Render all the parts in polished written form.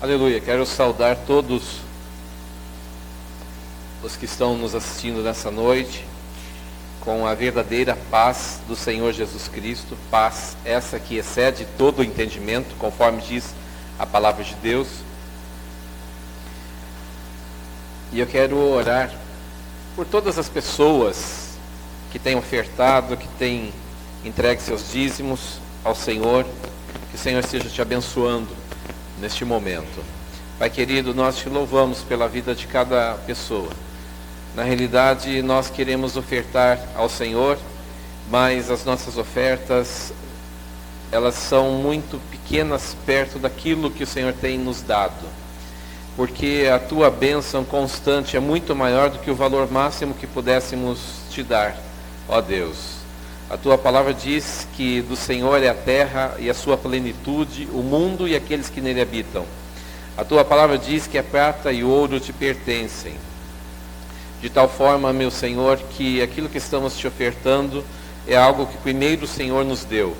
Aleluia, quero saudar todos os que estão nos assistindo nessa noite com a verdadeira paz do Senhor Jesus Cristo, paz essa que excede todo o entendimento, conforme diz a palavra de Deus. E eu quero orar por todas as pessoas que têm ofertado, que têm entregue seus dízimos ao Senhor, que o Senhor esteja te abençoando neste momento. Pai querido, nós te louvamos pela vida de cada pessoa. Na realidade, nós queremos ofertar ao Senhor, mas as nossas ofertas, elas são muito pequenas perto daquilo que o Senhor tem nos dado. Porque a tua bênção constante é muito maior do que o valor máximo que pudéssemos te dar, ó Deus. A tua palavra diz que do Senhor é a terra e a sua plenitude, o mundo e aqueles que nele habitam. A tua palavra diz que a prata e o ouro te pertencem. De tal forma, meu Senhor, que aquilo que estamos te ofertando é algo que primeiro o Senhor nos deu.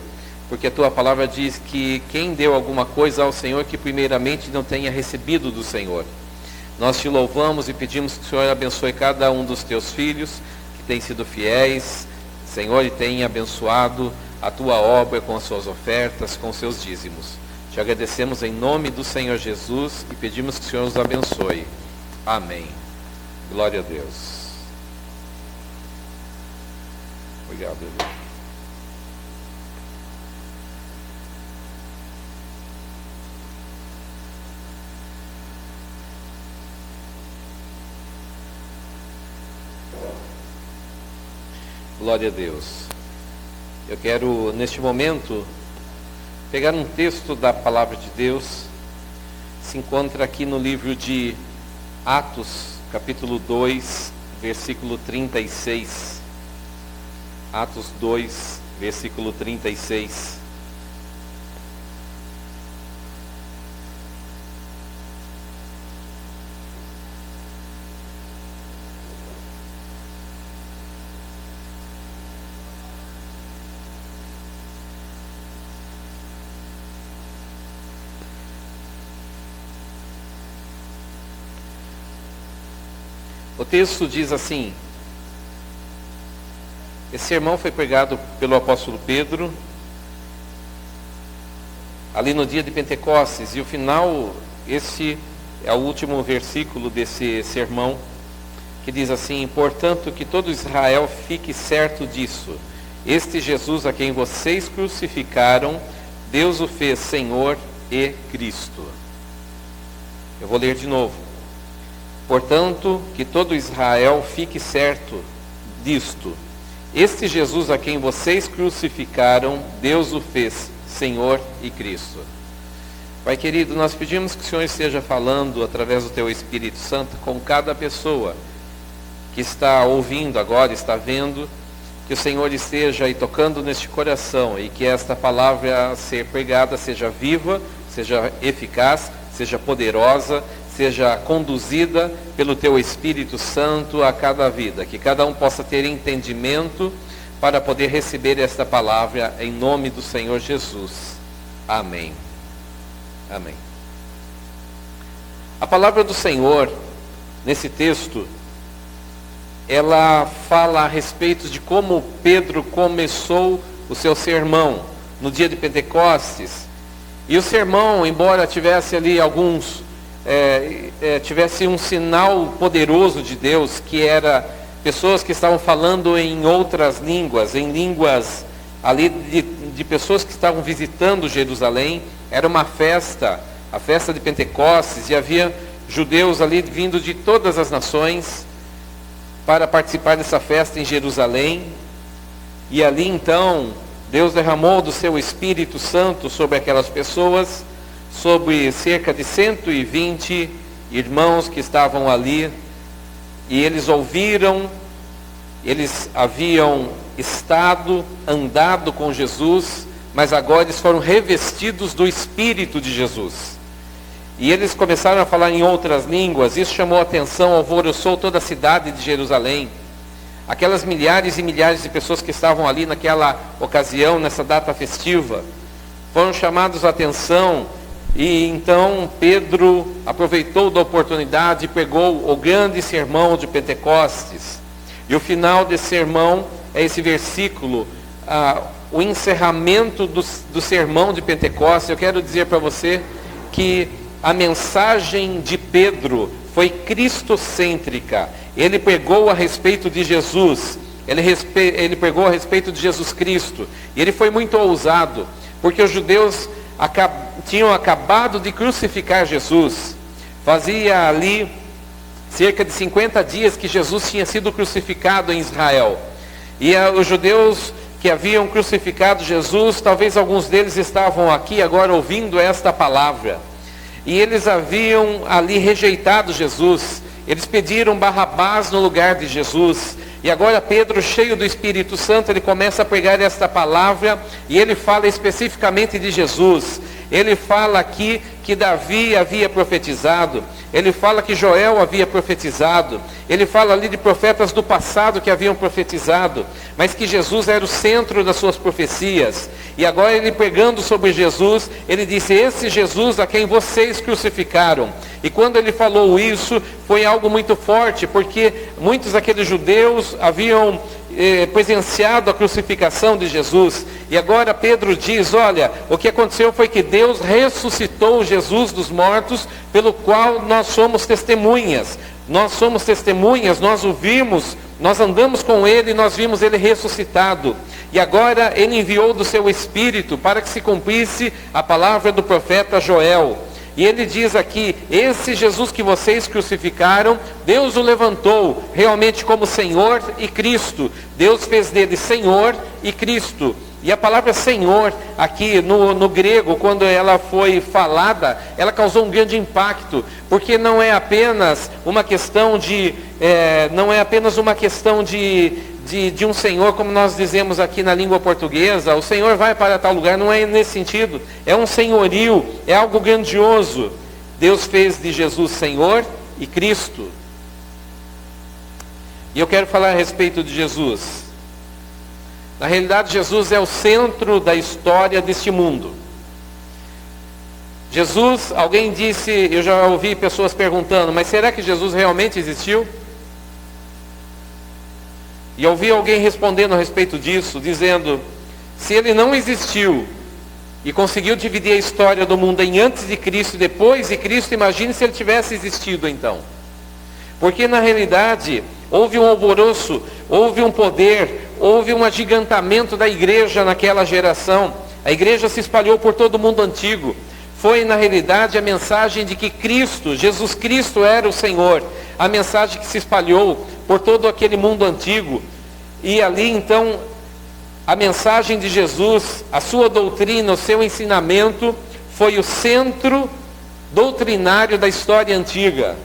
Porque a tua palavra diz que quem deu alguma coisa ao Senhor que primeiramente não tenha recebido do Senhor. Nós te louvamos e pedimos que o Senhor abençoe cada um dos teus filhos que têm sido fiéis, Senhor, e tenha abençoado a tua obra com as suas ofertas, com os seus dízimos. Te agradecemos em nome do Senhor Jesus e pedimos que o Senhor os abençoe. Amém. Glória a Deus. Obrigado, Deus. Glória a Deus. Eu quero, neste momento, pegar um texto da palavra de Deus. Se encontra aqui no livro de Atos, capítulo 2, versículo 36. Atos 2, versículo 36. O texto diz assim: esse sermão foi pregado pelo apóstolo Pedro ali no dia de Pentecostes, e o final, esse é o último versículo desse sermão, que diz assim: portanto, que todo Israel fique certo disso, este Jesus a quem vocês crucificaram, Deus o fez Senhor e Cristo. Eu vou ler de novo. Portanto, que todo Israel fique certo disto. Este Jesus a quem vocês crucificaram, Deus o fez Senhor e Cristo. Pai querido, nós pedimos que o Senhor esteja falando através do Teu Espírito Santo com cada pessoa que está ouvindo agora, está vendo, que o Senhor esteja aí tocando neste coração e que esta palavra a ser pregada seja viva, seja eficaz, seja poderosa, seja conduzida pelo Teu Espírito Santo a cada vida, que cada um possa ter entendimento para poder receber esta palavra em nome do Senhor Jesus. Amém. Amém. A palavra do Senhor, nesse texto, ela fala a respeito de como Pedro começou o seu sermão no dia de Pentecostes. E o sermão, embora tivesse ali tivesse um sinal poderoso de Deus, que era pessoas que estavam falando em outras línguas, em línguas ali de pessoas que estavam visitando Jerusalém. Era uma festa, a festa de Pentecostes, e havia judeus ali vindo de todas as nações para participar dessa festa em Jerusalém. E ali então Deus derramou do seu Espírito Santo sobre aquelas pessoas, sobre cerca de 120 irmãos que estavam ali, e eles ouviram, eles haviam andado com Jesus, mas agora eles foram revestidos do Espírito de Jesus. E eles começaram a falar em outras línguas. Isso chamou a atenção, alvoroçou toda a cidade de Jerusalém. Aquelas milhares e milhares de pessoas que estavam ali naquela ocasião, nessa data festiva, foram chamados a atenção E então Pedro aproveitou da oportunidade e pegou o grande sermão de Pentecostes. E o final desse sermão é esse versículo, o encerramento do sermão de Pentecostes. Eu quero dizer para você que a mensagem de Pedro foi cristocêntrica. Ele pregou a respeito de Jesus, ele pregou a respeito de Jesus Cristo. E ele foi muito ousado, porque os judeus tinham acabado de crucificar Jesus. Fazia ali cerca de 50 dias que Jesus tinha sido crucificado em Israel. E os judeus que haviam crucificado Jesus, talvez alguns deles estavam aqui agora ouvindo esta palavra. E eles haviam ali rejeitado Jesus. Eles pediram Barrabás no lugar de Jesus. E agora Pedro, cheio do Espírito Santo, ele começa a pregar esta palavra. E ele fala especificamente de Jesus. Ele fala aqui que Davi havia profetizado. Ele fala que Joel havia profetizado. Ele fala ali de profetas do passado que haviam profetizado, mas que Jesus era o centro das suas profecias. E agora ele pregando sobre Jesus, ele disse: esse Jesus a quem vocês crucificaram. E quando ele falou isso, foi algo muito forte, porque muitos daqueles judeus haviam presenciado a crucificação de Jesus. E agora Pedro diz: olha, o que aconteceu foi que Deus ressuscitou Jesus dos mortos, pelo qual nós somos testemunhas. Nós somos testemunhas, nós o vimos, nós andamos com ele, nós vimos ele ressuscitado. E agora ele enviou do seu Espírito para que se cumprisse a palavra do profeta Joel. E ele diz aqui: esse Jesus que vocês crucificaram, Deus o levantou realmente como Senhor e Cristo. Deus fez dele Senhor e Cristo. E a palavra Senhor aqui no grego, quando ela foi falada, ela causou um grande impacto, porque não é apenas uma questão de um Senhor, como nós dizemos aqui na língua portuguesa, o Senhor vai para tal lugar. Não é nesse sentido, é um senhorio, é algo grandioso. Deus fez de Jesus Senhor e Cristo. E eu quero falar a respeito de Jesus. Na realidade, Jesus é o centro da história deste mundo. Jesus, alguém disse, eu já ouvi pessoas perguntando, mas será que Jesus realmente existiu? E eu ouvi alguém respondendo a respeito disso, dizendo: se ele não existiu e conseguiu dividir a história do mundo em antes de Cristo e depois de Cristo, imagine se ele tivesse existido então. Porque na realidade houve um alvoroço, houve um poder, houve um agigantamento da igreja naquela geração. A igreja se espalhou por todo o mundo antigo. Foi na realidade a mensagem de que Cristo, Jesus Cristo era o Senhor. A mensagem que se espalhou por todo aquele mundo antigo. E ali então, a mensagem de Jesus, a sua doutrina, o seu ensinamento, foi o centro doutrinário da história antiga.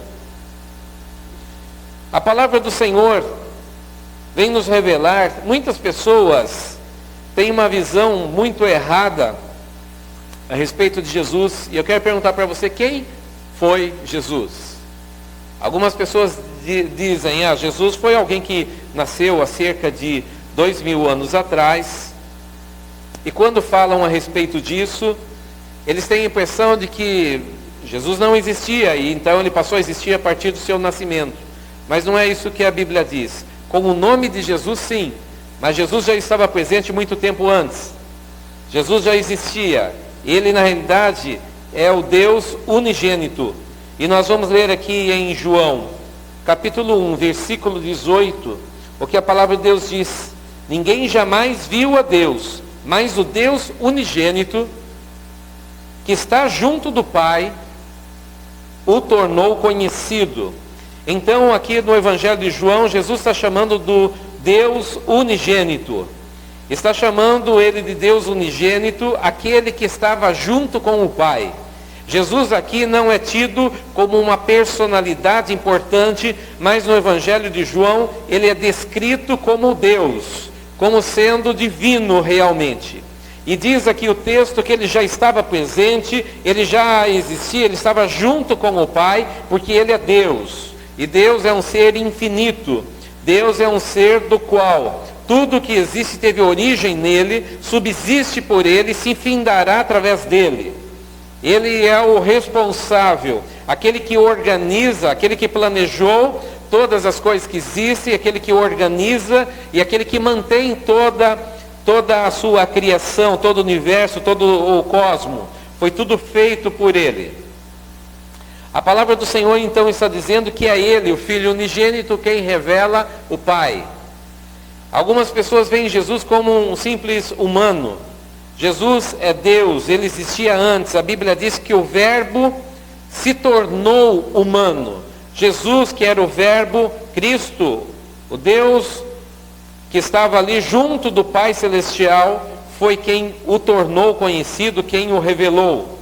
A palavra do Senhor vem nos revelar, muitas pessoas têm uma visão muito errada a respeito de Jesus. E eu quero perguntar para você: quem foi Jesus? Algumas pessoas dizem: Jesus foi alguém que nasceu há cerca de 2000 anos atrás. E quando falam a respeito disso, eles têm a impressão de que Jesus não existia, e então ele passou a existir a partir do seu nascimento. Mas não é isso que a Bíblia diz. Com o nome de Jesus, sim, mas Jesus já estava presente muito tempo antes. Jesus já existia. Ele, na realidade, é o Deus unigênito. E nós vamos ler aqui em João, capítulo 1, versículo 18, o que a palavra de Deus diz: ninguém jamais viu a Deus, mas o Deus unigênito, que está junto do Pai, o tornou conhecido. Então, aqui no Evangelho de João, Jesus está chamando do Deus unigênito. Está chamando ele de Deus unigênito, aquele que estava junto com o Pai. Jesus aqui não é tido como uma personalidade importante, mas no Evangelho de João, ele é descrito como Deus, como sendo divino realmente. E diz aqui o texto que ele já estava presente, ele já existia, ele estava junto com o Pai, porque ele é Deus. E Deus é um ser infinito. Deus é um ser do qual tudo que existe teve origem nele, subsiste por ele e se findará através dele. Ele é o responsável, aquele que organiza, aquele que planejou todas as coisas que existem, aquele que organiza e aquele que mantém toda a sua criação, todo o universo, todo o cosmos. Foi tudo feito por Ele. A palavra do Senhor então está dizendo que é Ele, o Filho unigênito, quem revela o Pai. Algumas pessoas veem Jesus como um simples humano. Jesus é Deus, Ele existia antes. A Bíblia diz que o Verbo se tornou humano. Jesus, que era o Verbo, Cristo, o Deus que estava ali junto do Pai Celestial, foi quem o tornou conhecido, quem o revelou.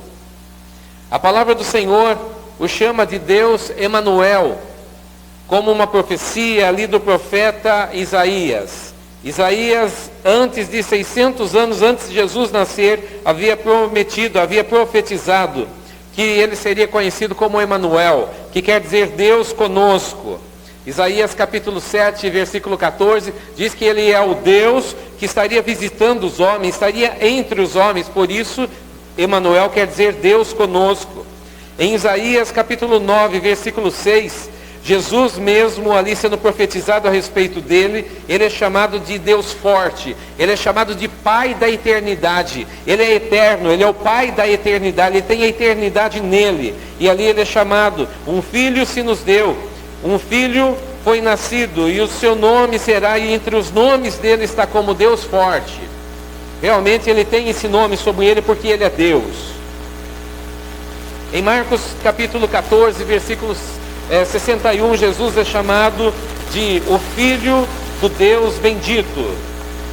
A palavra do Senhor o chama de Deus Emanuel, como uma profecia ali do profeta Isaías. Isaías, antes de 600 anos antes de Jesus nascer, havia prometido, havia profetizado que ele seria conhecido como Emanuel, que quer dizer Deus conosco. Isaías capítulo 7, versículo 14, diz que ele é o Deus que estaria visitando os homens, estaria entre os homens, por isso Emanuel quer dizer Deus conosco. Em Isaías capítulo 9, versículo 6, Jesus mesmo ali sendo profetizado a respeito dele, ele é chamado de Deus forte, ele é chamado de Pai da eternidade, ele é eterno, ele é o Pai da eternidade, ele tem a eternidade nele, e ali ele é chamado, um filho se nos deu, um filho foi nascido, e o seu nome será, e entre os nomes dele está como Deus forte. Realmente ele tem esse nome sobre ele porque ele é Deus. Em Marcos capítulo 14, versículos 61, Jesus é chamado de o Filho do Deus bendito.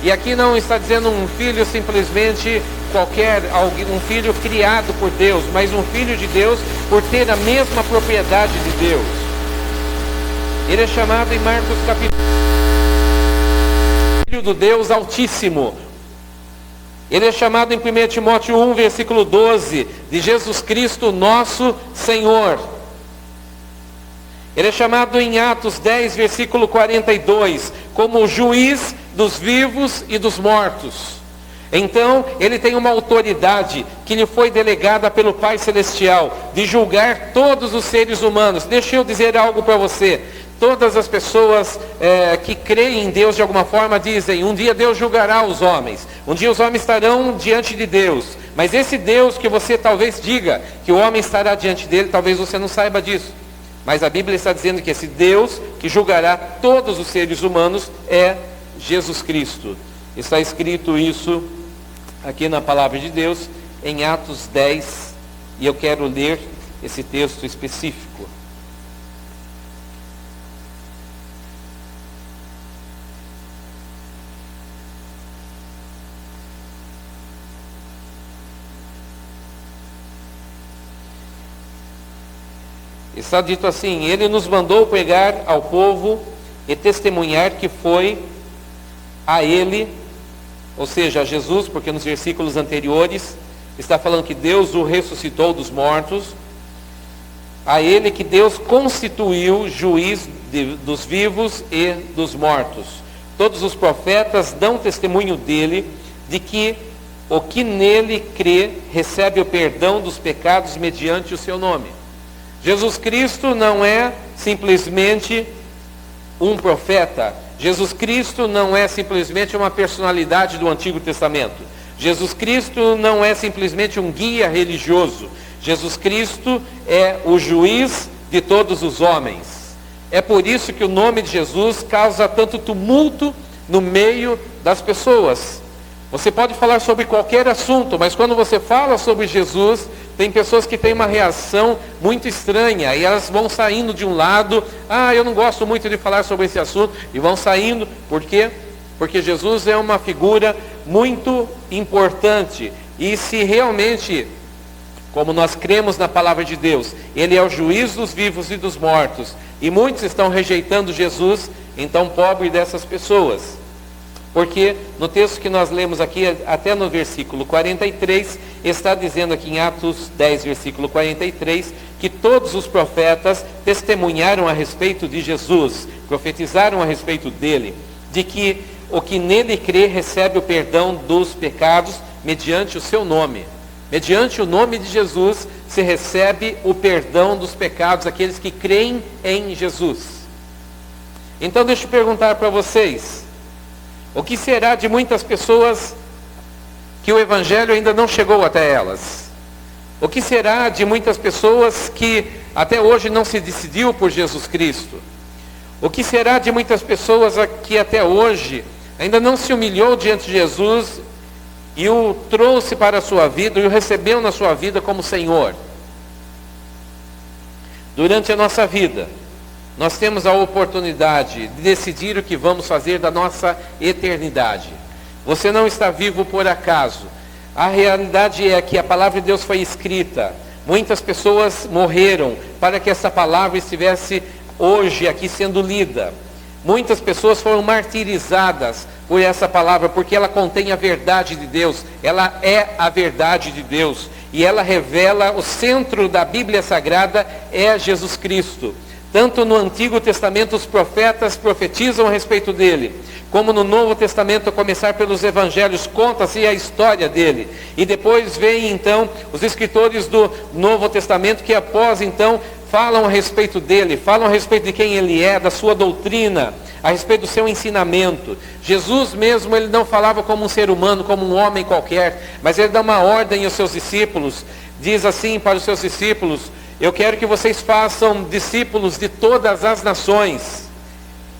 E aqui não está dizendo um filho simplesmente qualquer, um filho criado por Deus, mas um filho de Deus por ter a mesma propriedade de Deus. Ele é chamado em Marcos capítulo Filho do Deus Altíssimo. Ele é chamado em 1 Timóteo 1, versículo 12, de Jesus Cristo, nosso Senhor. Ele é chamado em Atos 10, versículo 42, como o juiz dos vivos e dos mortos. Então, ele tem uma autoridade que lhe foi delegada pelo Pai Celestial, de julgar todos os seres humanos. Deixa eu dizer algo para você. Todas as pessoas que creem em Deus de alguma forma dizem, um dia Deus julgará os homens, um dia os homens estarão diante de Deus, mas esse Deus que você talvez diga que o homem estará diante dele, talvez você não saiba disso, mas a Bíblia está dizendo que esse Deus que julgará todos os seres humanos é Jesus Cristo. Está escrito isso aqui na palavra de Deus, em Atos 10, e eu quero ler esse texto específico. Está dito assim, ele nos mandou pregar ao povo e testemunhar que foi a ele, ou seja, a Jesus, porque nos versículos anteriores está falando que Deus o ressuscitou dos mortos, a ele que Deus constituiu juiz dos vivos e dos mortos. Todos os profetas dão testemunho dele, de que o que nele crê recebe o perdão dos pecados mediante o seu nome. Jesus Cristo não é simplesmente um profeta. Jesus Cristo não é simplesmente uma personalidade do Antigo Testamento. Jesus Cristo não é simplesmente um guia religioso. Jesus Cristo é o juiz de todos os homens. É por isso que o nome de Jesus causa tanto tumulto no meio das pessoas. Você pode falar sobre qualquer assunto, mas quando você fala sobre Jesus, tem pessoas que têm uma reação muito estranha, e elas vão saindo de um lado, eu não gosto muito de falar sobre esse assunto, e vão saindo, por quê? Porque Jesus é uma figura muito importante, e se realmente, como nós cremos na palavra de Deus, Ele é o juiz dos vivos e dos mortos, e muitos estão rejeitando Jesus, então pobre dessas pessoas. Porque no texto que nós lemos aqui, até no versículo 43, está dizendo aqui em Atos 10, versículo 43, que todos os profetas testemunharam a respeito de Jesus, profetizaram a respeito dele, de que o que nele crê recebe o perdão dos pecados mediante o seu nome. Mediante o nome de Jesus, se recebe o perdão dos pecados daqueles que creem em Jesus. Então deixa eu perguntar para vocês, o que será de muitas pessoas que o Evangelho ainda não chegou até elas? O que será de muitas pessoas que até hoje não se decidiu por Jesus Cristo? O que será de muitas pessoas que até hoje ainda não se humilhou diante de Jesus e o trouxe para a sua vida e o recebeu na sua vida como Senhor? Durante a nossa vida, nós temos a oportunidade de decidir o que vamos fazer da nossa eternidade. Você não está vivo por acaso. A realidade é que a palavra de Deus foi escrita. Muitas pessoas morreram para que essa palavra estivesse hoje aqui sendo lida. Muitas pessoas foram martirizadas por essa palavra, porque ela contém a verdade de Deus. Ela é a verdade de Deus. E ela revela, o centro da Bíblia Sagrada é Jesus Cristo. Tanto no Antigo Testamento os profetas profetizam a respeito dele, como no Novo Testamento, a começar pelos Evangelhos, conta-se a história dele. E depois vem então os escritores do Novo Testamento que após então falam a respeito dele, falam a respeito de quem ele é, da sua doutrina, a respeito do seu ensinamento. Jesus mesmo, ele não falava como um ser humano, como um homem qualquer, mas ele dá uma ordem aos seus discípulos, diz assim para os seus discípulos: eu quero que vocês façam discípulos de todas as nações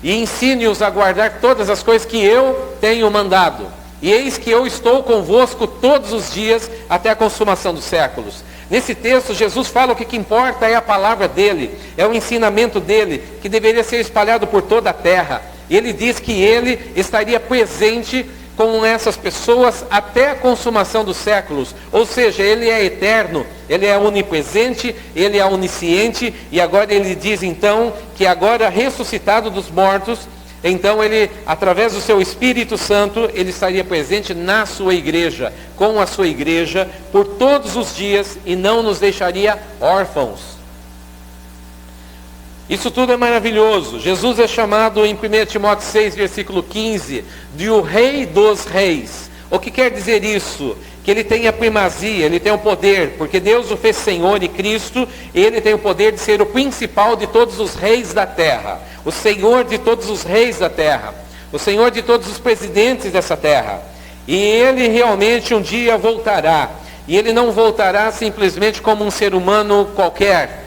e ensine-os a guardar todas as coisas que eu tenho mandado. E eis que eu estou convosco todos os dias até a consumação dos séculos. Nesse texto, Jesus fala o que importa é a palavra dele, é o ensinamento dele, que deveria ser espalhado por toda a terra. E ele diz que ele estaria presente com essas pessoas até a consumação dos séculos. Ou seja, ele é eterno, ele é onipresente, ele é onisciente. E agora ele diz então que agora ressuscitado dos mortos, então ele, através do seu Espírito Santo, ele estaria presente na sua igreja, com a sua igreja, por todos os dias, e não nos deixaria órfãos. Isso tudo é maravilhoso. Jesus é chamado em 1 Timóteo 6, versículo 15, de o Rei dos Reis. O que quer dizer isso? Que ele tem a primazia, ele tem o poder, porque Deus o fez Senhor e Cristo, ele tem o poder de ser o principal de todos os reis da terra, o Senhor de todos os reis da terra, o Senhor de todos os presidentes dessa terra. E ele realmente um dia voltará, e ele não voltará simplesmente como um ser humano qualquer.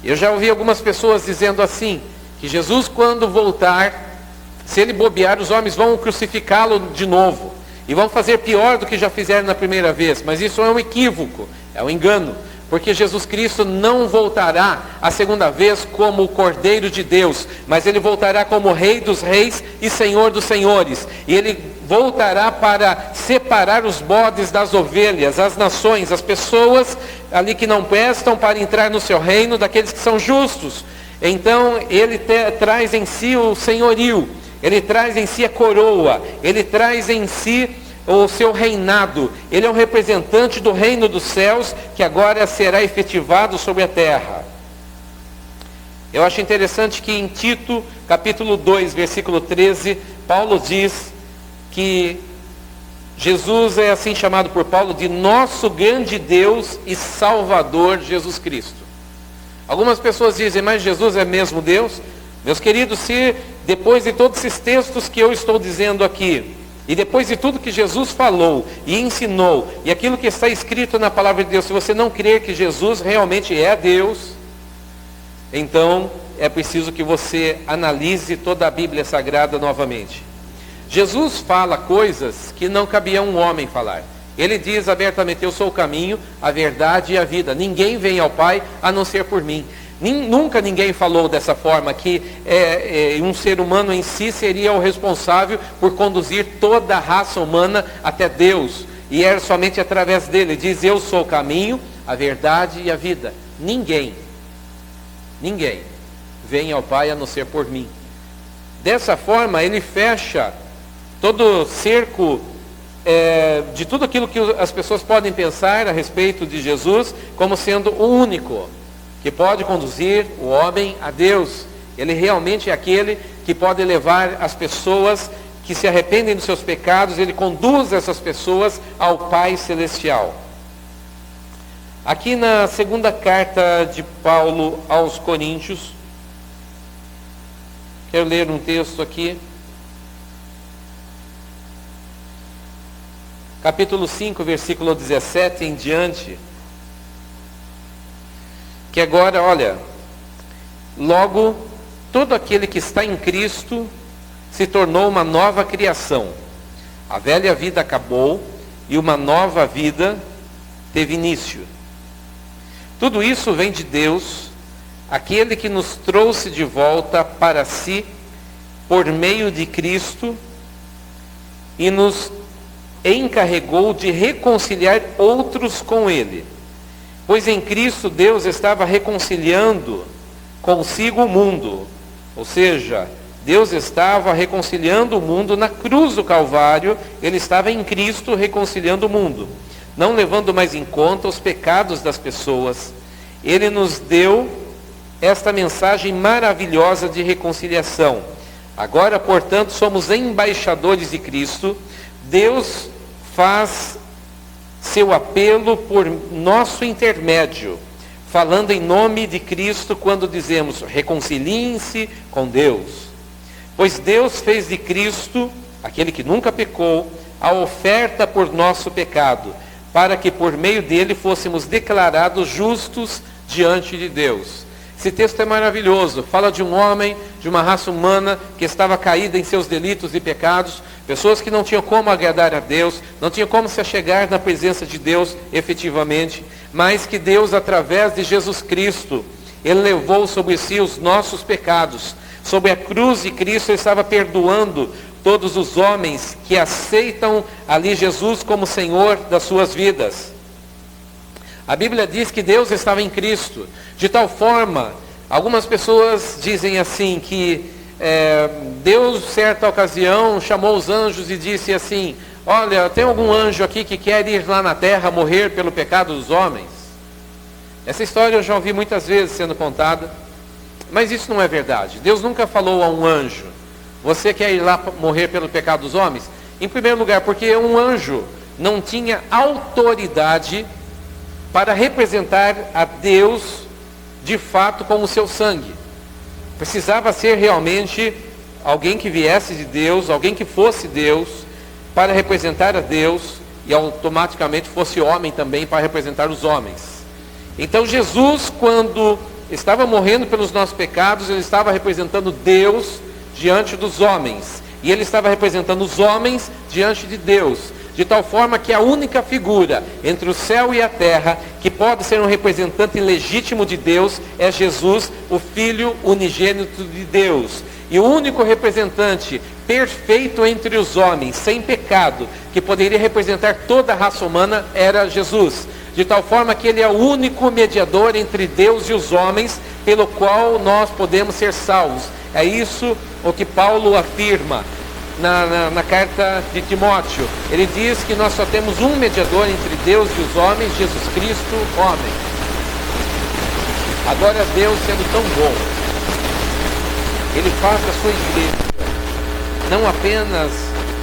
Eu já ouvi algumas pessoas dizendo assim, que Jesus quando voltar, se ele bobear, os homens vão crucificá-lo de novo. E vão fazer pior do que já fizeram na primeira vez. Mas isso é um equívoco, é um engano. Porque Jesus Cristo não voltará a segunda vez como o Cordeiro de Deus, mas ele voltará como Rei dos Reis e Senhor dos Senhores. E ele voltará para separar os bodes das ovelhas, as nações, as pessoas ali que não prestam, para entrar no seu reino, daqueles que são justos. Então ele traz em si o senhorio, ele traz em si a coroa, ele traz em si o seu reinado. Ele é um representante do reino dos céus, que agora será efetivado sobre a terra. Eu acho interessante que em Tito, capítulo 2, versículo 13, Paulo diz que Jesus é assim chamado por Paulo de nosso grande Deus e Salvador Jesus Cristo. Algumas pessoas dizem, mas Jesus é mesmo Deus? Meus queridos, se depois de todos esses textos que eu estou dizendo aqui, e depois de tudo que Jesus falou e ensinou, e aquilo que está escrito na palavra de Deus, se você não crer que Jesus realmente é Deus, então é preciso que você analise toda a Bíblia Sagrada novamente. Jesus fala coisas que não cabia um homem falar. Ele diz abertamente, eu sou o caminho, a verdade e a vida. Ninguém vem ao Pai a não ser por mim. Nunca ninguém falou dessa forma, que um ser humano em si seria o responsável por conduzir toda a raça humana até Deus. E era somente através dele. Diz, eu sou o caminho, a verdade e a vida. Ninguém vem ao Pai a não ser por mim. Dessa forma, ele fecha todo o cerco de tudo aquilo que as pessoas podem pensar a respeito de Jesus, como sendo o único que pode conduzir o homem a Deus. Ele realmente é aquele que pode levar as pessoas que se arrependem dos seus pecados, ele conduz essas pessoas ao Pai Celestial. Aqui na segunda carta de Paulo aos Coríntios, quero ler um texto aqui. Capítulo 5, versículo 17 em diante. Que agora, olha, logo, todo aquele que está em Cristo se tornou uma nova criação. A velha vida acabou e uma nova vida teve início. Tudo isso vem de Deus, aquele que nos trouxe de volta para si por meio de Cristo e nos encarregou de reconciliar outros com Ele. Pois em Cristo Deus estava reconciliando consigo o mundo. Ou seja, Deus estava reconciliando o mundo na cruz do Calvário. Ele estava em Cristo reconciliando o mundo, não levando mais em conta os pecados das pessoas. Ele nos deu esta mensagem maravilhosa de reconciliação. Agora, portanto, somos embaixadores de Cristo. Deus faz seu apelo por nosso intermédio, falando em nome de Cristo quando dizemos: reconciliem-se com Deus. Pois Deus fez de Cristo, aquele que nunca pecou, a oferta por nosso pecado, para que por meio dele fôssemos declarados justos diante de Deus. Esse texto é maravilhoso, fala de um homem, de uma raça humana que estava caída em seus delitos e pecados, pessoas que não tinham como agradar a Deus, não tinham como se achegar na presença de Deus efetivamente, mas que Deus, através de Jesus Cristo, Ele levou sobre si os nossos pecados. Sobre a cruz de Cristo Ele estava perdoando todos os homens que aceitam ali Jesus como Senhor das suas vidas. A Bíblia diz que Deus estava em Cristo, de tal forma, algumas pessoas dizem assim, que Deus, certa ocasião, chamou os anjos e disse assim: olha, tem algum anjo aqui que quer ir lá na terra morrer pelo pecado dos homens? Essa história eu já ouvi muitas vezes sendo contada, mas isso não é verdade. Deus nunca falou a um anjo: você quer ir lá morrer pelo pecado dos homens? Em primeiro lugar, porque um anjo não tinha autoridade para representar a Deus de fato com o seu sangue. Precisava ser realmente alguém que viesse de Deus, alguém que fosse Deus, para representar a Deus, e automaticamente fosse homem também para representar os homens. Então Jesus, quando estava morrendo pelos nossos pecados, Ele estava representando Deus diante dos homens, e Ele estava representando os homens diante de Deus, de tal forma que a única figura entre o céu e a terra que pode ser um representante legítimo de Deus é Jesus, o Filho unigênito de Deus. E o único representante perfeito entre os homens, sem pecado, que poderia representar toda a raça humana, era Jesus. De tal forma que Ele é o único mediador entre Deus e os homens, pelo qual nós podemos ser salvos. É isso o que Paulo afirma na carta de Timóteo. Ele diz que nós só temos um mediador entre Deus e os homens, Jesus Cristo, homem. Agora Deus, sendo tão bom, Ele faz da sua igreja não apenas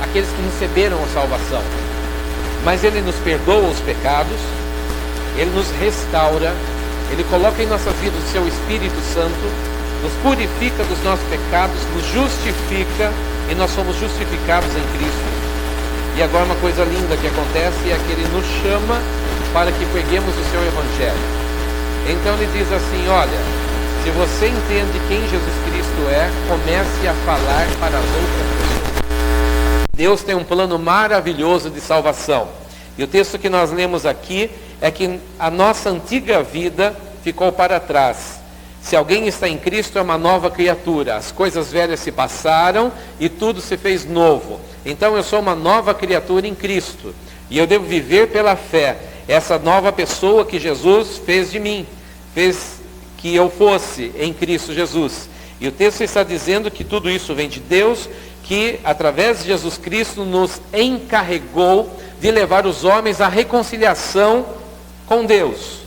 aqueles que receberam a salvação, mas Ele nos perdoa os pecados, Ele nos restaura, Ele coloca em nossas vidas o seu Espírito Santo, nos purifica dos nossos pecados, nos justifica, e nós somos justificados em Cristo. E agora uma coisa linda que acontece é que Ele nos chama para que preguemos o seu Evangelho. Então Ele diz assim: olha, se você entende quem Jesus Cristo é, comece a falar para as outras pessoas. Deus tem um plano maravilhoso de salvação. E o texto que nós lemos aqui é que a nossa antiga vida ficou para trás. Se alguém está em Cristo, é uma nova criatura. As coisas velhas se passaram e tudo se fez novo. Então eu sou uma nova criatura em Cristo. E eu devo viver pela fé. Essa nova pessoa que Jesus fez de mim. Fez que eu fosse em Cristo Jesus. E o texto está dizendo que tudo isso vem de Deus, que através de Jesus Cristo nos encarregou de levar os homens à reconciliação com Deus.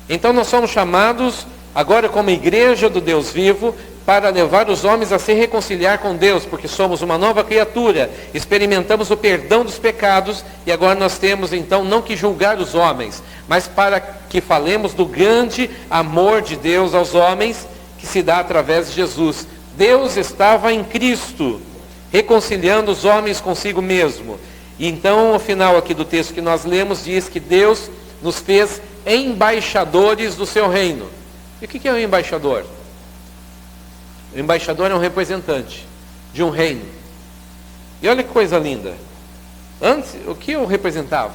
Então nós somos chamados agora como igreja do Deus vivo para levar os homens a se reconciliar com Deus, porque somos uma nova criatura, experimentamos o perdão dos pecados, e agora nós temos então não que julgar os homens, mas para que falemos do grande amor de Deus aos homens, que se dá através de Jesus. Deus estava em Cristo, reconciliando os homens consigo mesmo. E então, o final aqui do texto que nós lemos diz que Deus nos fez embaixadores do seu reino. E o que é um embaixador? O embaixador é um representante de um reino. E olha que coisa linda. Antes, o que eu representava?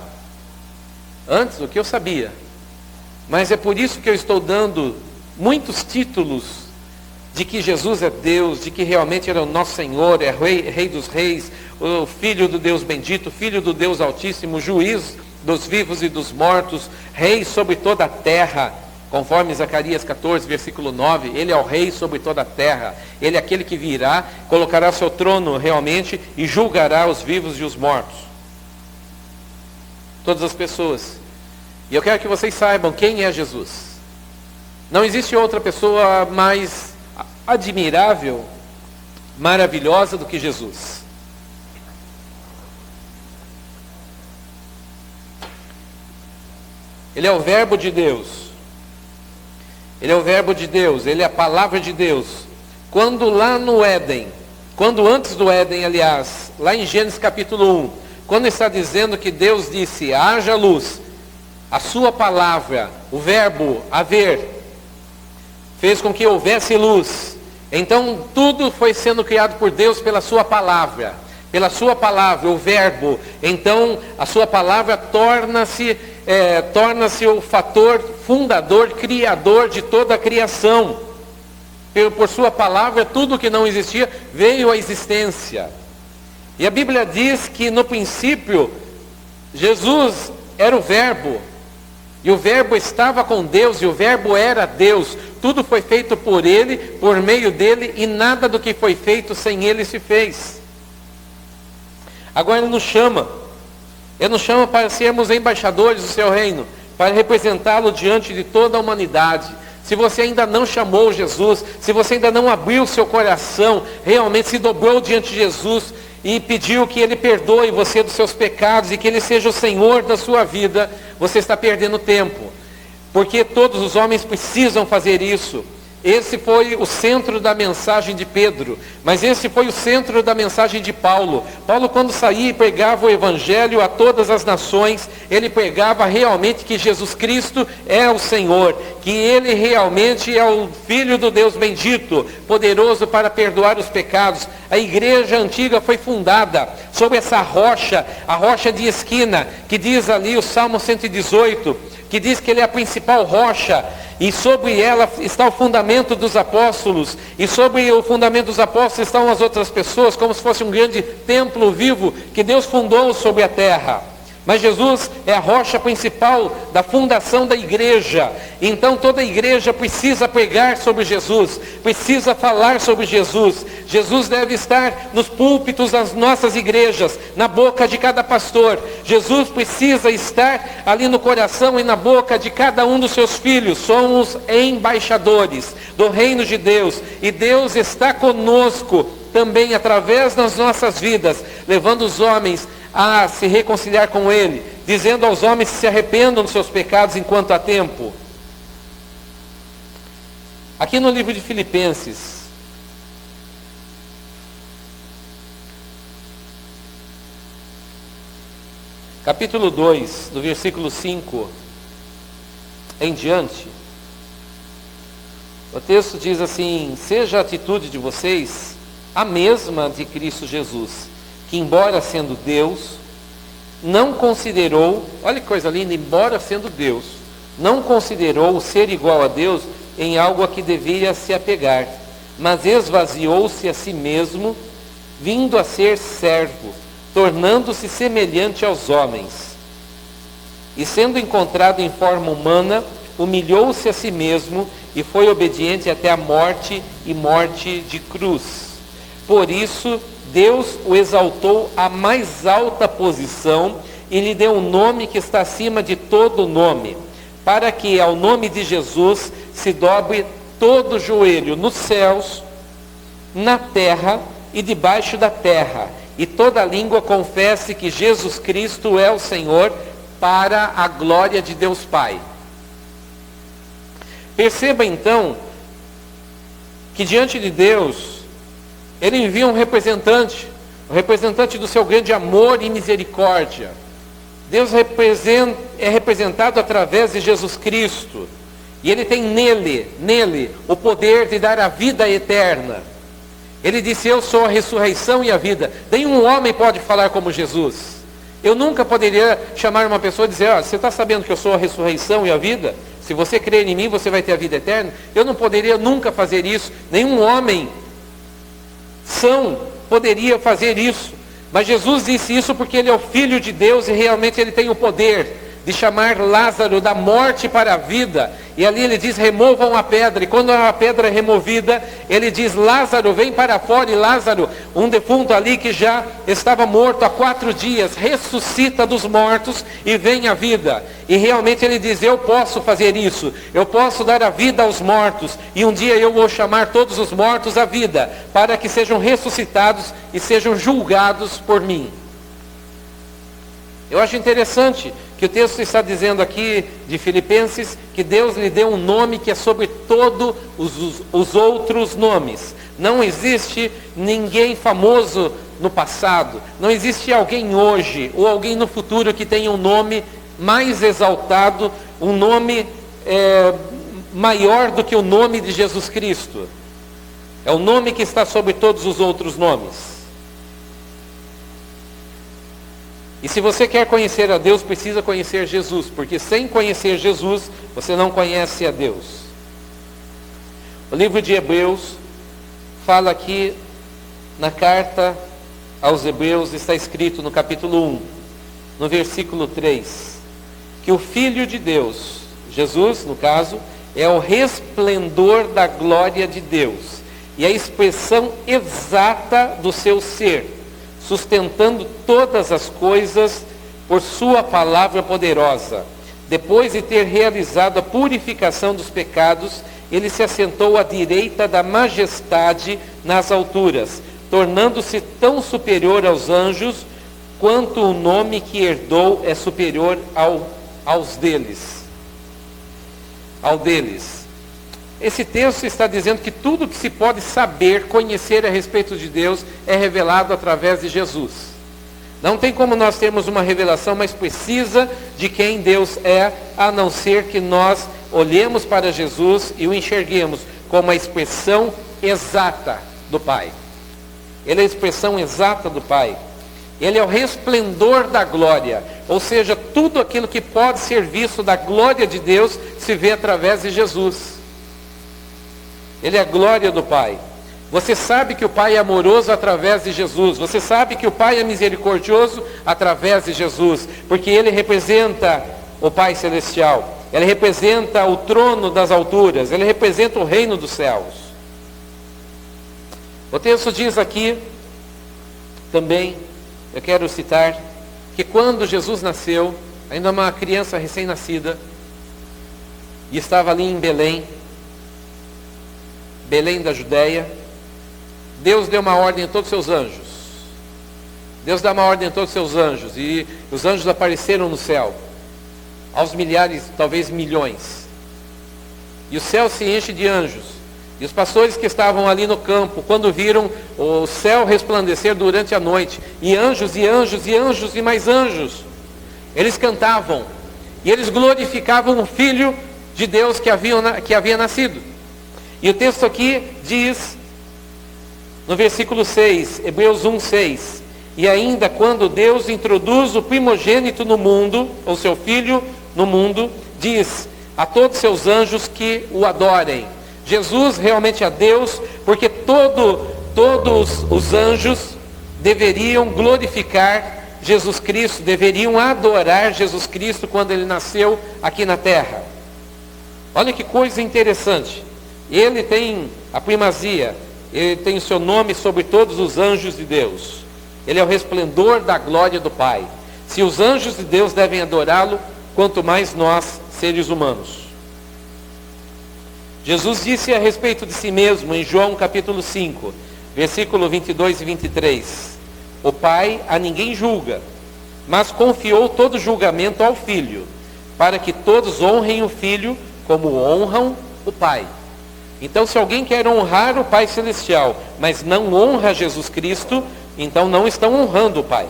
Antes, o que eu sabia. Mas é por isso que eu estou dando muitos títulos de que Jesus é Deus, de que realmente Ele é o nosso Senhor, é Rei dos Reis, o Filho do Deus bendito, Filho do Deus Altíssimo, Juiz dos vivos e dos mortos, Rei sobre toda a terra, conforme Zacarias 14, versículo 9, Ele é o Rei sobre toda a terra, Ele é aquele que virá, colocará seu trono realmente e julgará os vivos e os mortos. Todas as pessoas. E eu quero que vocês saibam quem é Jesus. Não existe outra pessoa mais admirável, maravilhosa do que Jesus. Ele é o verbo de Deus. Ele é o verbo de Deus, Ele é a palavra de Deus. Quando lá no Éden, quando antes do Éden, aliás, lá em Gênesis capítulo 1, quando está dizendo que Deus disse, haja luz, a sua palavra, o verbo haver, fez com que houvesse luz. Então tudo foi sendo criado por Deus pela sua palavra. Pela sua palavra, o verbo. Então a sua palavra torna-se o fator fundador, criador de toda a criação. Por sua palavra, tudo que não existia veio à existência. E a Bíblia diz que no princípio, Jesus era o verbo. E o verbo estava com Deus, e o verbo era Deus. Tudo foi feito por Ele, por meio dEle, e nada do que foi feito sem Ele se fez. Agora Ele nos chama para sermos embaixadores do seu reino, para representá-lo diante de toda a humanidade. Se você ainda não chamou Jesus, se você ainda não abriu o seu coração, realmente se dobrou diante de Jesus e pediu que Ele perdoe você dos seus pecados e que Ele seja o Senhor da sua vida, você está perdendo tempo. Porque todos os homens precisam fazer isso. Esse foi o centro da mensagem de Pedro, mas esse foi o centro da mensagem de Paulo. Paulo, quando saía e pregava o Evangelho a todas as nações, ele pregava realmente que Jesus Cristo é o Senhor, que Ele realmente é o Filho do Deus bendito, poderoso para perdoar os pecados. A igreja antiga foi fundada sobre essa rocha, a rocha de esquina, que diz ali o Salmo 118, que diz que Ele é a principal rocha, e sobre ela está o fundamento dos apóstolos, e sobre o fundamento dos apóstolos estão as outras pessoas, como se fosse um grande templo vivo que Deus fundou sobre a terra. Mas Jesus é a rocha principal da fundação da igreja. Então toda a igreja precisa pregar sobre Jesus, precisa falar sobre Jesus. Jesus deve estar nos púlpitos das nossas igrejas, na boca de cada pastor. Jesus precisa estar ali no coração e na boca de cada um dos seus filhos. Somos embaixadores do reino de Deus, e Deus está conosco também através das nossas vidas, levando os homens a se reconciliar com Ele, dizendo aos homens que se arrependam dos seus pecados enquanto há tempo. Aqui no livro de Filipenses, capítulo 2, do versículo 5 em diante, o texto diz assim: seja a atitude de vocês a mesma de Cristo Jesus, que embora sendo Deus, não considerou, olha que coisa linda, embora sendo Deus, não considerou o ser igual a Deus em algo a que devia se apegar, mas esvaziou-se a si mesmo, vindo a ser servo, tornando-se semelhante aos homens. E sendo encontrado em forma humana, humilhou-se a si mesmo e foi obediente até a morte, e morte de cruz. Por isso, Deus o exaltou à mais alta posição e lhe deu um nome que está acima de todo nome, para que ao nome de Jesus se dobre todo o joelho nos céus, na terra e debaixo da terra, e toda língua confesse que Jesus Cristo é o Senhor, para a glória de Deus Pai. Perceba então que diante de Deus, Ele envia um representante, o representante do seu grande amor e misericórdia. Deus é representado através de Jesus Cristo, e Ele tem nele, o poder de dar a vida eterna. Ele disse: eu sou a ressurreição e a vida. Nenhum homem pode falar como Jesus. Eu nunca poderia chamar uma pessoa e dizer: você está sabendo que eu sou a ressurreição e a vida? Se você crer em mim, você vai ter a vida eterna. Eu não poderia nunca fazer isso. Nenhum homem são poderia fazer isso. Mas Jesus disse isso porque Ele é o Filho de Deus e realmente Ele tem o poder de chamar Lázaro da morte para a vida. E ali Ele diz: removam a pedra. E quando a pedra é removida, Ele diz: Lázaro, vem para fora. E Lázaro, um defunto ali que já estava morto há 4 dias, ressuscita dos mortos e vem à vida. E realmente Ele diz: eu posso fazer isso. Eu posso dar a vida aos mortos. E um dia eu vou chamar todos os mortos à vida, para que sejam ressuscitados e sejam julgados por mim. Eu acho interessante que o texto está dizendo aqui de Filipenses que Deus lhe deu um nome que é sobre todos os outros nomes. Não existe ninguém famoso no passado, não existe alguém hoje ou alguém no futuro que tenha um nome mais exaltado, um nome maior do que o nome de Jesus Cristo. É o nome que está sobre todos os outros nomes. E se você quer conhecer a Deus, precisa conhecer Jesus, porque sem conhecer Jesus, você não conhece a Deus. O livro de Hebreus fala aqui, na carta aos Hebreus, está escrito no capítulo 1, no versículo 3, que o Filho de Deus, Jesus, no caso, é o resplendor da glória de Deus, e a expressão exata do seu ser, sustentando todas as coisas por sua palavra poderosa. Depois de ter realizado a purificação dos pecados, Ele se assentou à direita da majestade nas alturas, tornando-se tão superior aos anjos, quanto o nome que herdou é superior ao deles. Esse texto está dizendo que tudo que se pode saber, conhecer a respeito de Deus, é revelado através de Jesus. Não tem como nós termos uma revelação mais precisa de quem Deus é, a não ser que nós olhemos para Jesus e o enxerguemos como a expressão exata do Pai. Ele é a expressão exata do Pai. Ele é o resplendor da glória, ou seja, tudo aquilo que pode ser visto da glória de Deus se vê através de Jesus. Ele é a glória do Pai. Você sabe que o Pai é amoroso através de Jesus. Você sabe que o Pai é misericordioso através de Jesus, porque Ele representa o Pai Celestial. Ele representa o trono das alturas. Ele representa o reino dos céus. O texto diz aqui, também, eu quero citar, que quando Jesus nasceu, ainda uma criança recém-nascida, e estava ali em Belém da Judéia, Deus deu uma ordem a todos os seus anjos. Deus dá uma ordem a todos os seus anjos, e os anjos apareceram no céu, aos milhares, talvez milhões. E o céu se enche de anjos. E os pastores que estavam ali no campo, quando viram o céu resplandecer durante a noite, e anjos, e anjos, e anjos, e mais anjos, eles cantavam, e eles glorificavam o Filho de Deus que havia nascido. E o texto aqui diz, no versículo 6, Hebreus 1, 6, e ainda quando Deus introduz o primogênito no mundo, ou seu Filho no mundo, diz a todos seus anjos que o adorem. Jesus realmente é Deus, porque todos os anjos deveriam glorificar Jesus Cristo, deveriam adorar Jesus Cristo quando Ele nasceu aqui na terra. Olha que coisa interessante. Ele tem a primazia, Ele tem o seu nome sobre todos os anjos de Deus. Ele é o resplendor da glória do Pai. Se os anjos de Deus devem adorá-lo, quanto mais nós, seres humanos. Jesus disse a respeito de si mesmo, em João capítulo 5, Versículo 22 e 23. O Pai a ninguém julga, mas confiou todo julgamento ao Filho, para que todos honrem o Filho como honram o Pai. Então, se alguém quer honrar o Pai Celestial, mas não honra Jesus Cristo, então não estão honrando o Pai.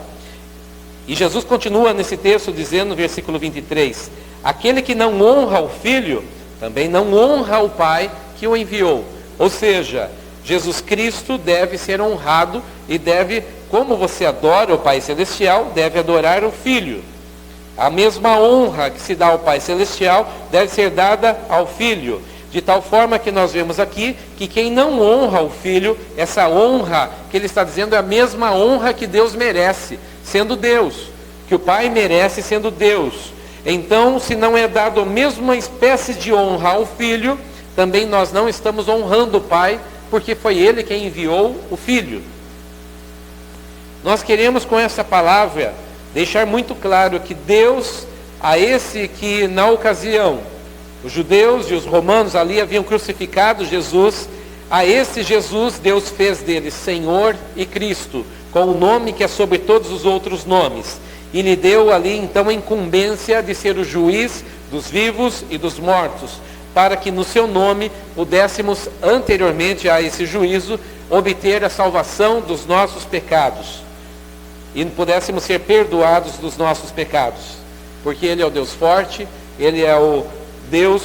E Jesus continua nesse texto dizendo no versículo 23, aquele que não honra o Filho, também não honra o Pai que o enviou. Ou seja, Jesus Cristo deve ser honrado e deve, como você adora o Pai Celestial, deve adorar o Filho. A mesma honra que se dá ao Pai Celestial deve ser dada ao Filho. De tal forma que nós vemos aqui que quem não honra o Filho, essa honra que ele está dizendo é a mesma honra que Deus merece, sendo Deus, que o Pai merece sendo Deus. Então, se não é dado a mesma espécie de honra ao Filho, também nós não estamos honrando o Pai, porque foi Ele quem enviou o Filho. Nós queremos com essa palavra deixar muito claro que Deus, a esse que na ocasião os judeus e os romanos ali haviam crucificado Jesus, a esse Jesus Deus fez dele Senhor e Cristo, com o nome que é sobre todos os outros nomes, e lhe deu ali então a incumbência de ser o juiz dos vivos e dos mortos, para que no seu nome pudéssemos, anteriormente a esse juízo, obter a salvação dos nossos pecados, e pudéssemos ser perdoados dos nossos pecados, porque Ele é o Deus forte, Ele é o Deus,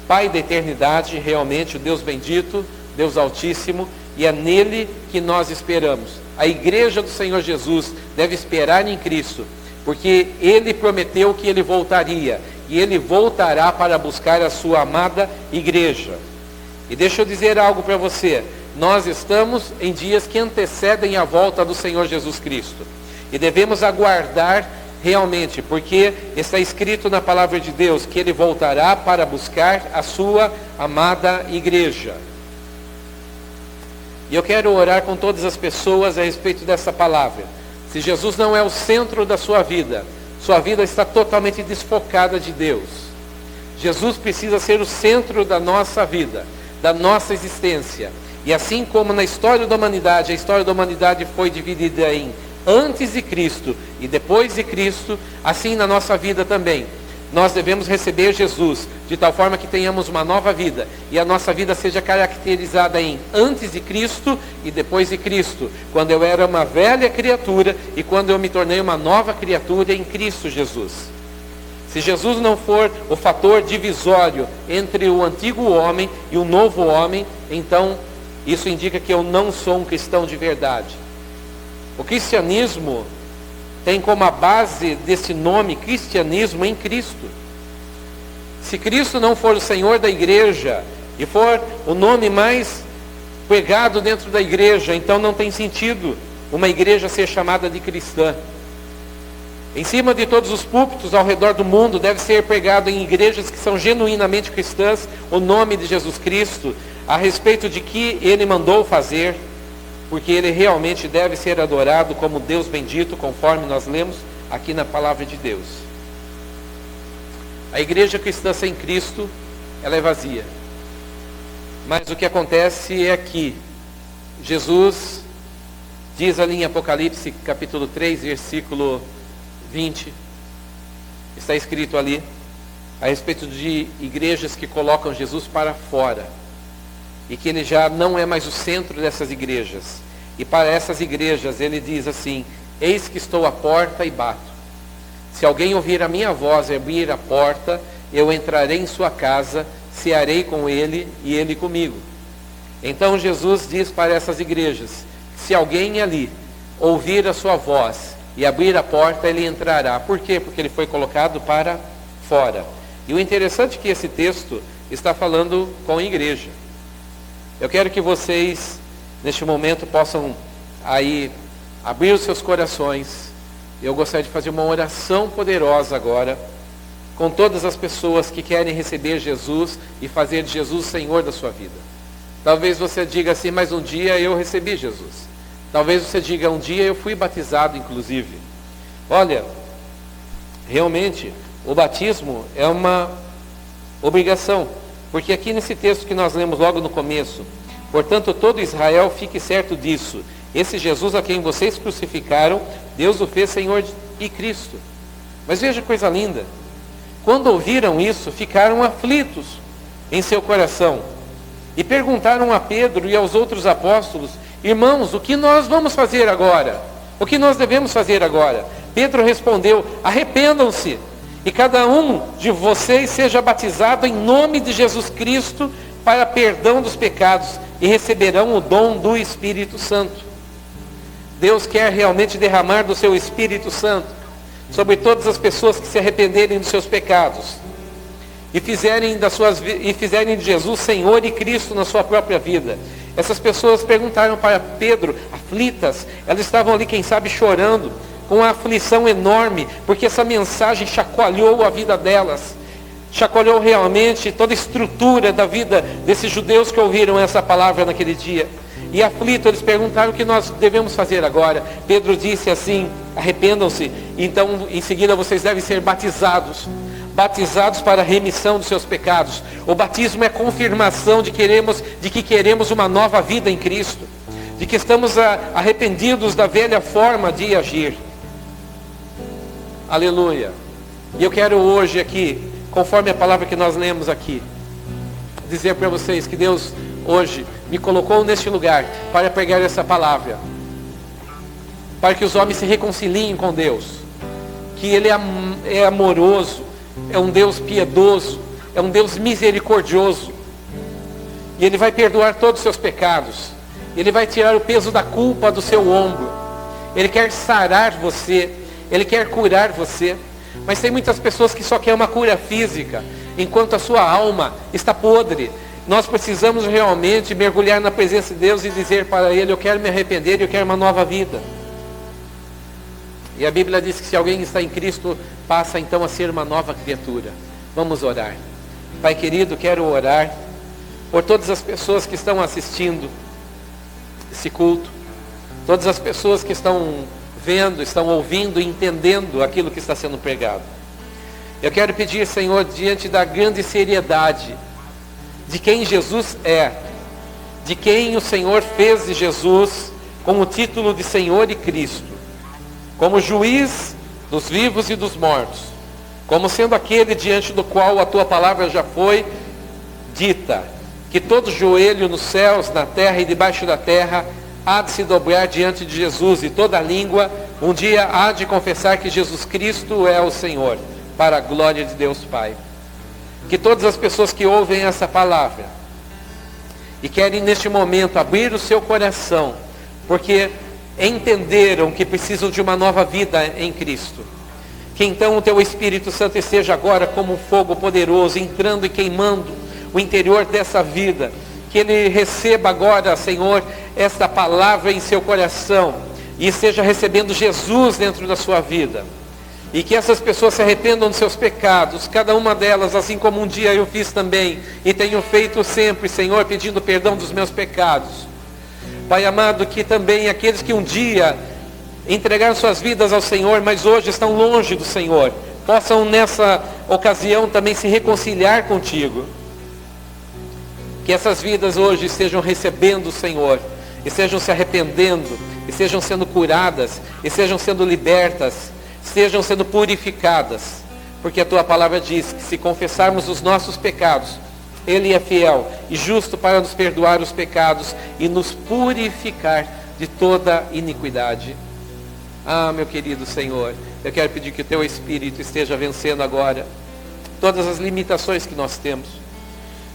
Pai da eternidade, realmente o Deus bendito, Deus altíssimo, e é nele que nós esperamos. A igreja do Senhor Jesus deve esperar em Cristo, porque Ele prometeu que Ele voltaria, e Ele voltará para buscar a sua amada igreja. E deixa eu dizer algo para você, nós estamos em dias que antecedem a volta do Senhor Jesus Cristo, e devemos aguardar realmente, porque está escrito na palavra de Deus que Ele voltará para buscar a sua amada igreja. E eu quero orar com todas as pessoas a respeito dessa palavra. Se Jesus não é o centro da sua vida está totalmente desfocada de Deus. Jesus precisa ser o centro da nossa vida, da nossa existência. E assim como na história da humanidade, a história da humanidade foi dividida em antes de Cristo e depois de Cristo, assim na nossa vida também. Nós devemos receber Jesus, de tal forma que tenhamos uma nova vida, e a nossa vida seja caracterizada em antes de Cristo e depois de Cristo, quando eu era uma velha criatura e quando eu me tornei uma nova criatura em Cristo Jesus. Se Jesus não for o fator divisório entre o antigo homem e o novo homem, então isso indica que eu não sou um cristão de verdade. O cristianismo tem como a base desse nome cristianismo em Cristo. Se Cristo não for o Senhor da igreja e for o nome mais pregado dentro da igreja, então não tem sentido uma igreja ser chamada de cristã. Em cima de todos os púlpitos ao redor do mundo deve ser pregado em igrejas que são genuinamente cristãs o nome de Jesus Cristo, a respeito de que Ele mandou fazer, porque Ele realmente deve ser adorado como Deus bendito, conforme nós lemos aqui na palavra de Deus. A igreja cristã sem Cristo, ela é vazia. Mas o que acontece é que Jesus diz ali em Apocalipse capítulo 3, versículo 20, está escrito ali, a respeito de igrejas que colocam Jesus para fora, e que Ele já não é mais o centro dessas igrejas. E para essas igrejas Ele diz assim: eis que estou à porta e bato. Se alguém ouvir a minha voz e abrir a porta, eu entrarei em sua casa, cearei com ele e ele comigo. Então Jesus diz para essas igrejas, se alguém ali ouvir a sua voz e abrir a porta, ele entrará. Por quê? Porque ele foi colocado para fora. E o interessante é que esse texto está falando com a igreja. Eu quero que vocês, neste momento, possam aí abrir os seus corações. Eu gostaria de fazer uma oração poderosa agora, com todas as pessoas que querem receber Jesus e fazer de Jesus o Senhor da sua vida. Talvez você diga assim, mas um dia eu recebi Jesus. Talvez você diga, um dia eu fui batizado, inclusive. Olha, realmente, o batismo é uma obrigação. Porque aqui nesse texto que nós lemos logo no começo, Portanto, todo Israel fique certo disso. Esse Jesus a quem vocês crucificaram, Deus o fez Senhor e Cristo. Mas veja que coisa linda. Quando ouviram isso, ficaram aflitos em seu coração. E perguntaram a Pedro e aos outros apóstolos: irmãos, o que nós vamos fazer agora? O que nós devemos fazer agora? Pedro respondeu: arrependam-se, e cada um de vocês seja batizado em nome de Jesus Cristo para perdão dos pecados, e receberão o dom do Espírito Santo. Deus quer realmente derramar do seu Espírito Santo sobre todas as pessoas que se arrependerem dos seus pecados e fizerem de Jesus Senhor e Cristo na sua própria vida. Essas pessoas perguntaram para Pedro, aflitas, elas estavam ali, quem sabe, chorando, com uma aflição enorme, porque essa mensagem chacoalhou a vida delas, chacoalhou realmente toda a estrutura da vida desses judeus que ouviram essa palavra naquele dia. E aflito, eles perguntaram o que nós devemos fazer agora. Pedro disse assim: arrependam-se, então em seguida vocês devem ser batizados para a remissão dos seus pecados. O batismo é confirmação de que queremos uma nova vida em Cristo, de que estamos arrependidos da velha forma de agir. Aleluia. E eu quero hoje aqui, conforme a palavra que nós lemos aqui, dizer para vocês que Deus hoje me colocou neste lugar para pregar essa palavra, para que os homens se reconciliem com Deus, que Ele é amoroso, é um Deus piedoso, é um Deus misericordioso, e Ele vai perdoar todos os seus pecados, Ele vai tirar o peso da culpa do seu ombro, Ele quer sarar você, Ele quer curar você. Mas tem muitas pessoas que só querem uma cura física, enquanto a sua alma está podre. Nós precisamos realmente mergulhar na presença de Deus e dizer para Ele: eu quero me arrepender, eu quero uma nova vida. E a Bíblia diz que se alguém está em Cristo, passa então a ser uma nova criatura. Vamos orar. Pai querido, quero orar por todas as pessoas que estão assistindo esse culto, todas as pessoas que estão vendo, estão ouvindo e entendendo aquilo que está sendo pregado. Eu quero pedir, Senhor, diante da grande seriedade de quem Jesus é, de quem o Senhor fez de Jesus com o título de Senhor e Cristo, como juiz dos vivos e dos mortos, como sendo aquele diante do qual a tua palavra já foi dita, que todo joelho nos céus, na terra e debaixo da terra há de se dobrar diante de Jesus, e toda língua um dia há de confessar que Jesus Cristo é o Senhor, para a glória de Deus Pai. Que todas as pessoas que ouvem essa palavra e querem neste momento abrir o seu coração, porque entenderam que precisam de uma nova vida em Cristo, que então o teu Espírito Santo esteja agora como um fogo poderoso, entrando e queimando o interior dessa vida, que ele receba agora, Senhor, esta palavra em seu coração, e esteja recebendo Jesus dentro da sua vida, e que essas pessoas se arrependam dos seus pecados, cada uma delas, assim como um dia eu fiz também, e tenho feito sempre, Senhor, pedindo perdão dos meus pecados. Pai amado, que também aqueles que um dia entregaram suas vidas ao Senhor, mas hoje estão longe do Senhor, possam nessa ocasião também se reconciliar contigo. Que essas vidas hoje estejam recebendo o Senhor, estejam se arrependendo, estejam sendo curadas, estejam sendo libertas, estejam sendo purificadas, porque a tua palavra diz que se confessarmos os nossos pecados, Ele é fiel e justo para nos perdoar os pecados e nos purificar de toda iniquidade. Ah, meu querido Senhor, eu quero pedir que o teu Espírito esteja vencendo agora todas as limitações que nós temos,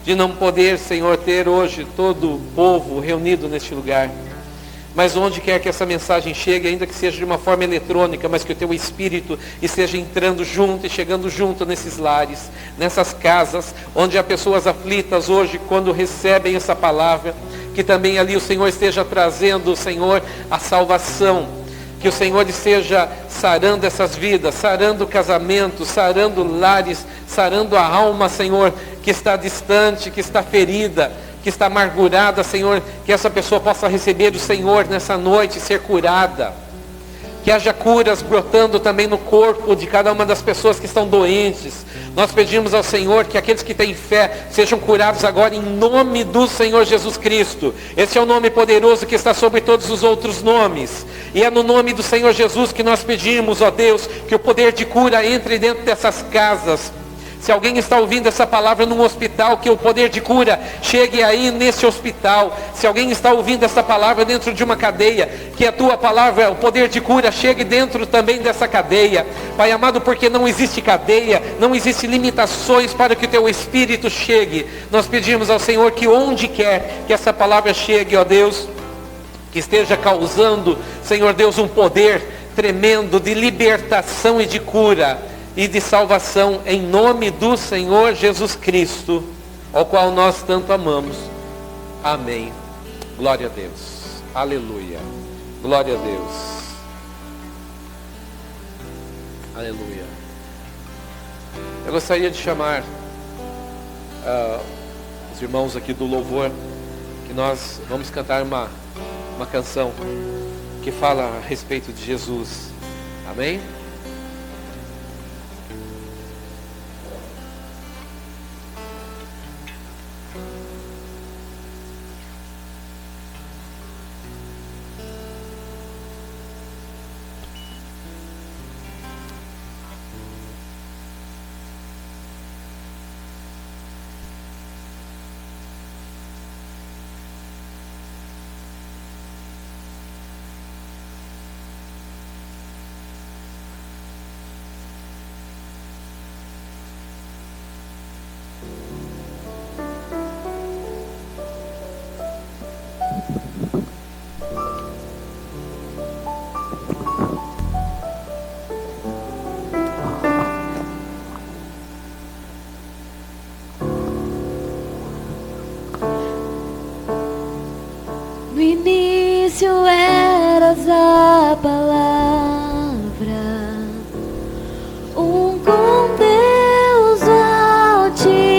de não poder, Senhor, ter hoje todo o povo reunido neste lugar. Mas onde quer que essa mensagem chegue, ainda que seja de uma forma eletrônica, mas que o teu Espírito esteja entrando junto e chegando junto nesses lares, nessas casas, onde há pessoas aflitas hoje, quando recebem essa palavra, que também ali o Senhor esteja trazendo, Senhor, a salvação, que o Senhor esteja sarando essas vidas, sarando casamentos, sarando lares, sarando a alma, Senhor, que está distante, que está ferida, que está amargurada, Senhor, que essa pessoa possa receber o Senhor nessa noite e ser curada. que haja curas brotando também no corpo de cada uma das pessoas que estão doentes. Nós pedimos ao Senhor que aqueles que têm fé sejam curados agora em nome do Senhor Jesus Cristo. Esse é o nome poderoso que está sobre todos os outros nomes. E é no nome do Senhor Jesus que nós pedimos, ó Deus, que o poder de cura entre dentro dessas casas. Se alguém está ouvindo essa palavra num hospital, que o poder de cura chegue aí nesse hospital. Se alguém está ouvindo essa palavra dentro de uma cadeia, que a tua palavra, o poder de cura, chegue dentro também dessa cadeia. Pai amado, porque não existe cadeia, não existe limitações para que o teu Espírito chegue. Nós pedimos ao Senhor que onde quer que essa palavra chegue, ó Deus, que esteja causando, Senhor Deus, um poder tremendo de libertação e de cura e de salvação, em nome do Senhor Jesus Cristo, ao qual nós tanto amamos. Amém. Glória a Deus. Aleluia. Glória a Deus. Aleluia. Eu gostaria de chamar os irmãos aqui do louvor, que nós vamos cantar uma canção que fala a respeito de Jesus. Amém? No início eras a palavra, com Deus Altíssimo.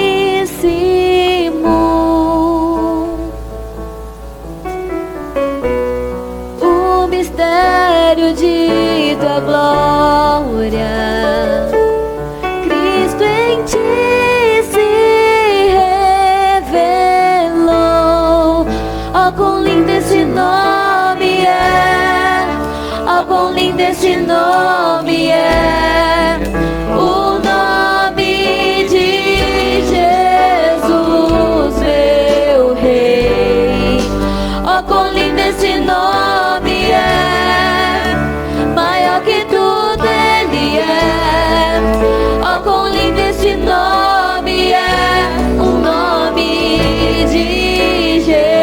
O mistério de tua glória, Cristo em ti se revelou. Oh, quão lindo esse nome é! Oh, quão lindo esse nome é! O nome de Jesus, meu Rei. Oh, quão lindo esse nome é! Maior que tudo Ele é. Oh, quão lindo esse nome é! O nome de Jesus.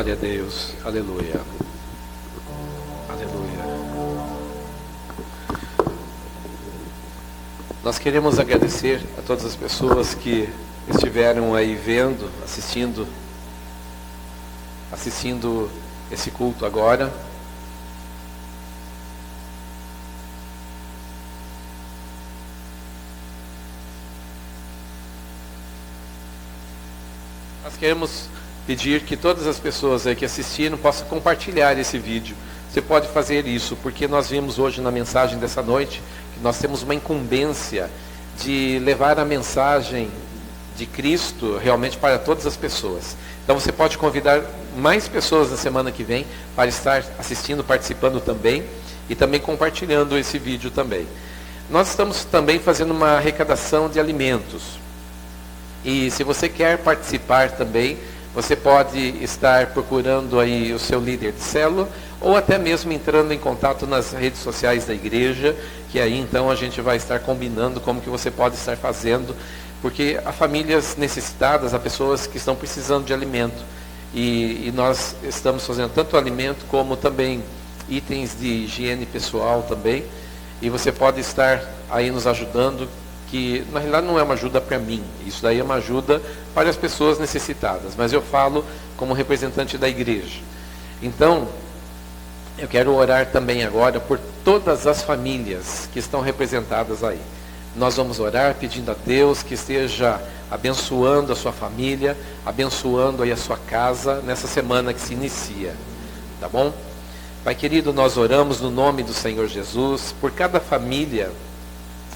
Glória a Deus. Aleluia. Aleluia. Nós queremos agradecer a todas as pessoas que estiveram aí vendo, assistindo esse culto agora. Nós queremos pedir que todas as pessoas aí que assistiram possam compartilhar esse vídeo. Você pode fazer isso, porque nós vimos hoje na mensagem dessa noite que nós temos uma incumbência de levar a mensagem de Cristo realmente para todas as pessoas. Então você pode convidar mais pessoas na semana que vem para estar assistindo, participando também e também compartilhando esse vídeo também. Nós estamos também fazendo uma arrecadação de alimentos. E se você quer participar também, você pode estar procurando aí o seu líder de célula ou até mesmo entrando em contato nas redes sociais da igreja, que aí então a gente vai estar combinando como que você pode estar fazendo, porque há famílias necessitadas, há pessoas que estão precisando de alimento. E nós estamos fazendo tanto alimento como também itens de higiene pessoal também. E você pode estar aí nos ajudando, que na realidade não é uma ajuda para mim, isso daí é uma ajuda para as pessoas necessitadas, mas eu falo como representante da igreja. Então, eu quero orar também agora por todas as famílias que estão representadas aí. Nós vamos orar pedindo a Deus que esteja abençoando a sua família, abençoando aí a sua casa nessa semana que se inicia, tá bom? Pai querido, nós oramos no nome do Senhor Jesus por cada família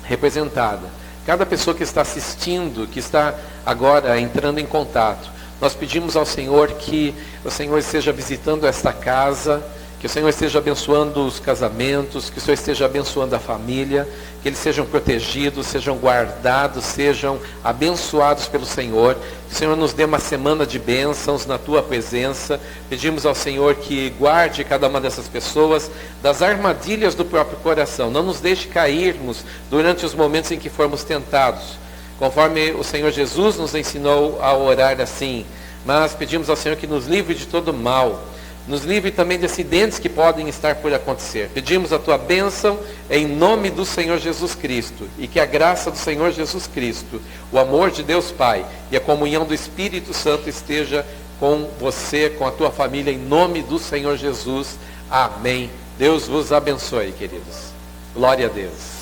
representada, cada pessoa que está assistindo, que está agora entrando em contato. Nós pedimos ao Senhor que o Senhor esteja visitando esta casa, que o Senhor esteja abençoando os casamentos, que o Senhor esteja abençoando a família, que eles sejam protegidos, sejam guardados, sejam abençoados pelo Senhor. Que o Senhor nos dê uma semana de bênçãos na Tua presença. Pedimos ao Senhor que guarde cada uma dessas pessoas das armadilhas do próprio coração. Não nos deixe cairmos durante os momentos em que formos tentados. Conforme o Senhor Jesus nos ensinou a orar assim. Mas pedimos ao Senhor que nos livre de todo mal. Nos livre também de acidentes que podem estar por acontecer. Pedimos a Tua bênção em nome do Senhor Jesus Cristo. E que a graça do Senhor Jesus Cristo, o amor de Deus Pai e a comunhão do Espírito Santo esteja com você, com a tua família, em nome do Senhor Jesus. Amém. Deus vos abençoe, queridos. Glória a Deus.